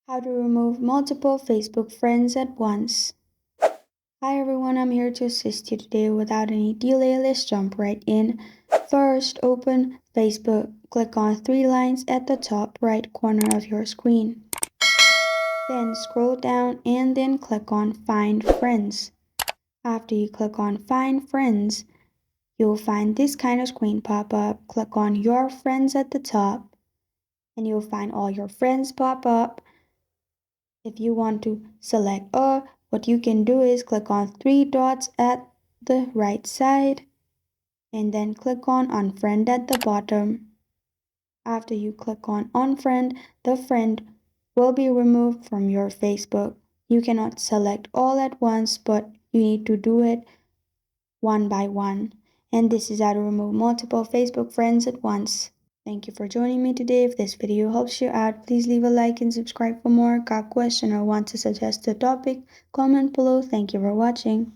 How to remove multiple Facebook friends at once. Hi everyone, I'm here to assist you today. Without any delay, let's jump right in. First, open Facebook. Click on three lines at the top right corner of your screen. Then scroll down and then click on Find Friends. After you click on Find Friends, you'll find this kind of screen pop up. Click on Your Friends at the top and you'll find all your friends pop up. If you want to select all, what you can do is click on three dots at the right side and then click on Unfriend at the bottom. After you click on Unfriend, the friend will be removed from your Facebook. You cannot select all at once, but you need to do it one by one. And this is how to remove multiple Facebook friends at once. Thank you for joining me today. If this video helps you out, please leave a like and subscribe for more. Got a question or want to suggest a topic? Comment below. Thank you for watching.